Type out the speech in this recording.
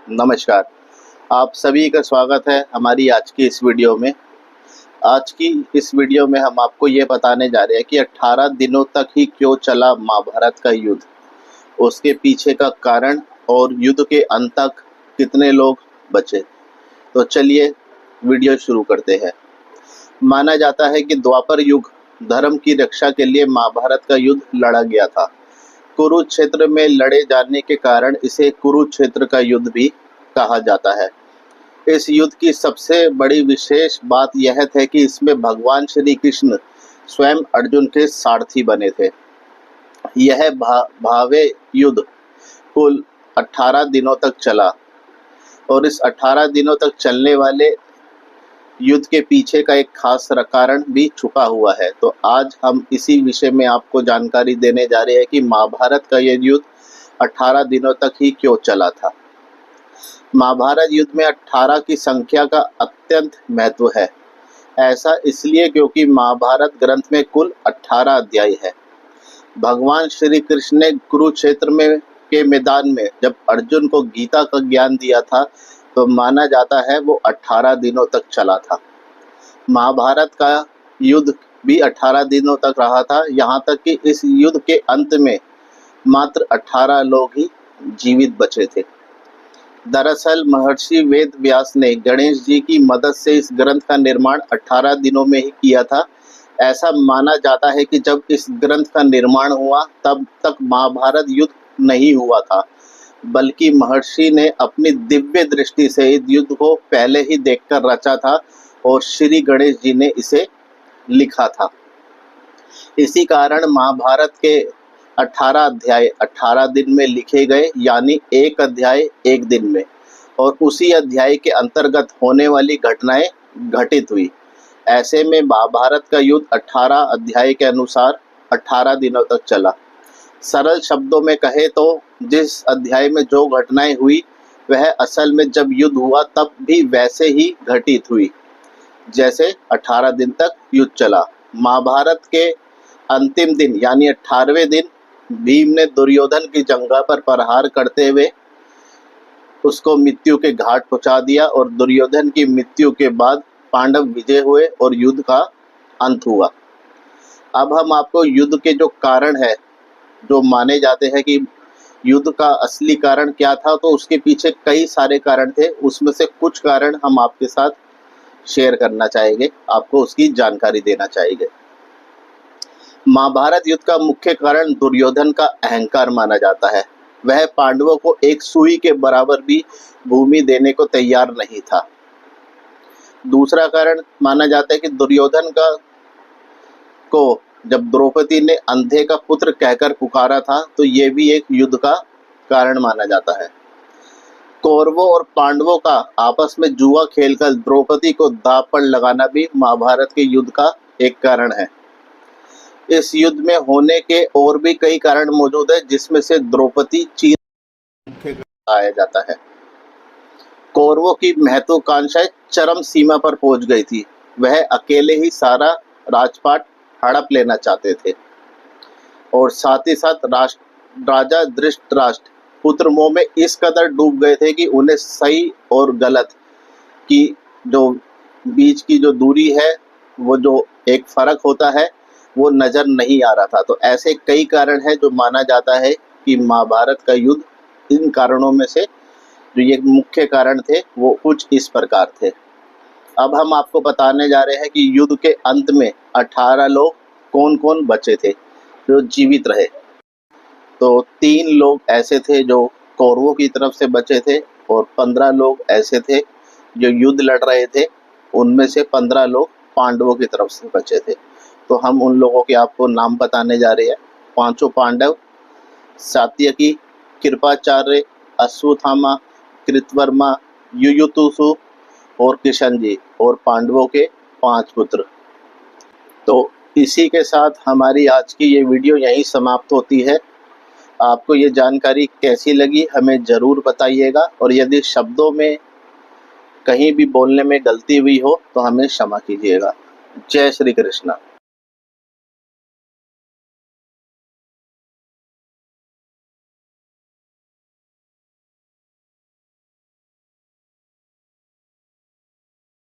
नमस्कार। आप सभी का स्वागत है हमारी आज की इस वीडियो में। आज की इस वीडियो में हम आपको ये बताने जा रहे हैं कि 18 दिनों तक ही क्यों चला महाभारत का युद्ध, उसके पीछे का कारण और युद्ध के अंत तक कितने लोग बचे। तो चलिए वीडियो शुरू करते हैं। माना जाता है कि द्वापर युग धर्म की रक्षा के लिए महाभारत का युद्ध लड़ा गया था। कुरुक्षेत्र में लड़े जाने के कारण इसे कुरुक्षेत्र का युद्ध भी कहा जाता है। इस युद्ध की सबसे बड़ी विशेष बात यह है कि इसमें भगवान श्री कृष्ण स्वयं अर्जुन के सारथी बने थे। यह भावे युद्ध कुल 18 दिनों तक चला और इस 18 दिनों तक चलने वाले युद्ध के पीछे का एक खास कारण भी छुपा हुआ है। तो आज हम इसी विषय में आपको जानकारी देने जा रहे हैं कि महाभारत का यह युद्ध 18 दिनों तक ही क्यों चला था। महाभारत युद्ध में 18 की संख्या का अत्यंत महत्व है। ऐसा इसलिए क्योंकि महाभारत ग्रंथ में कुल 18 अध्याय है। भगवान श्री कृष्ण ने कुरुक्षेत्र में के मैदान में जब अर्जुन को गीता का ज्ञान दिया था तो माना जाता है वो 18 दिनों तक चला था। महाभारत का युद्ध भी 18 दिनों तक रहा था, यहाँ तक कि इस युद्ध के अंत में मात्र 18 लोग ही जीवित बचे थे। दरअसल महर्षि वेद व्यास ने गणेश जी की मदद से इस ग्रंथ का निर्माण 18 दिनों में ही किया था। ऐसा माना जाता है कि जब इस ग्रंथ का निर्माण हुआ तब तक महाभारत युद्ध नहीं हुआ था, बल्कि महर्षि ने अपनी दिव्य दृष्टि से इस युद्ध को पहले ही देखकर रचा था और श्री गणेश जी ने इसे लिखा था। इसी कारण महाभारत के 18 अध्याय 18 दिन में लिखे गए, यानी एक अध्याय एक दिन में, और उसी अध्याय के अंतर्गत होने वाली घटनाएं घटित हुई। ऐसे में महाभारत का युद्ध 18 अध्याय के अनुसार 18 दिनों तक चला। सरल शब्दों में कहे तो जिस अध्याय में जो घटनाएं हुई वह असल में जब युद्ध हुआ तब भी वैसे ही घटित हुई जैसे 18 दिन तक युद्ध चला। महाभारत के अंतिम दिन यानी 18वें दिन भीम ने दुर्योधन की जंघा पर प्रहार करते हुए उसको मृत्यु के घाट पहुंचा दिया और दुर्योधन की मृत्यु के बाद पांडव विजय हुए और युद्ध का अंत हुआ। अब हम आपको युद्ध के जो कारण है, जो माने जाते हैं कि युद्ध का असली कारण क्या था, तो उसके पीछे कई सारे कारण थे। उसमें से कुछ कारण हम आपके साथ शेयर करना चाहेंगे, आपको उसकी जानकारी देना चाहेंगे। महाभारत युद्ध का मुख्य कारण दुर्योधन का अहंकार माना जाता है। वह पांडवों को एक सुई के बराबर भी भूमि देने को तैयार नहीं था। दूसरा कारण माना जाता है कि दुर्योधन को जब द्रौपदी ने अंधे का पुत्र कहकर पुकारा था तो ये भी एक युद्ध का कारण माना जाता है। कौरवों और पांडवों का आपस में जुआ खेलकर द्रौपदी को दांव पर लगाना भी महाभारत के युद्ध का एक कारण है। इस युद्ध में होने के और भी कई कारण मौजूद है, जिसमें से द्रौपदी चीर मुख्य आया जाता है। कौरवों की महत्वाकांक्षा चरम सीमा पर पहुंच गई थी। वह अकेले ही सारा राजपाट हड़प लेना चाहते थे और साथ ही साथ राजा धृतराष्ट्र पुत्र मोह में इस कदर डूब गए थे कि उन्हें सही और गलत की जो बीच की जो दूरी है, वो जो एक फर्क होता है, वो नज़र नहीं आ रहा था। तो ऐसे कई कारण हैं जो माना जाता है कि महाभारत का युद्ध इन कारणों में से जो ये मुख्य कारण थे वो कुछ इस प्रकार थे। अब हम आपको बताने जा रहे हैं कि युद्ध के अंत में 18 लोग कौन कौन बचे थे जो जीवित रहे। तो 3 लोग ऐसे थे जो कौरवों की तरफ से बचे थे और 15 लोग ऐसे थे जो युद्ध लड़ रहे थे। उनमें से 15 लोग पांडवों की तरफ से बचे थे। तो हम उन लोगों के आपको नाम बताने जा रहे हैं। 5 पांडव, सात्यकी, कृपाचार्य, अश्वत्थामा, कृतवर्मा, युयुत्सु और किशन जी, और पांडवों के 5 पुत्र। तो इसी के साथ हमारी आज की ये वीडियो यहीं समाप्त होती है। आपको ये जानकारी कैसी लगी हमें ज़रूर बताइएगा, और यदि शब्दों में कहीं भी बोलने में गलती हुई हो तो हमें क्षमा कीजिएगा। जय श्री कृष्ण।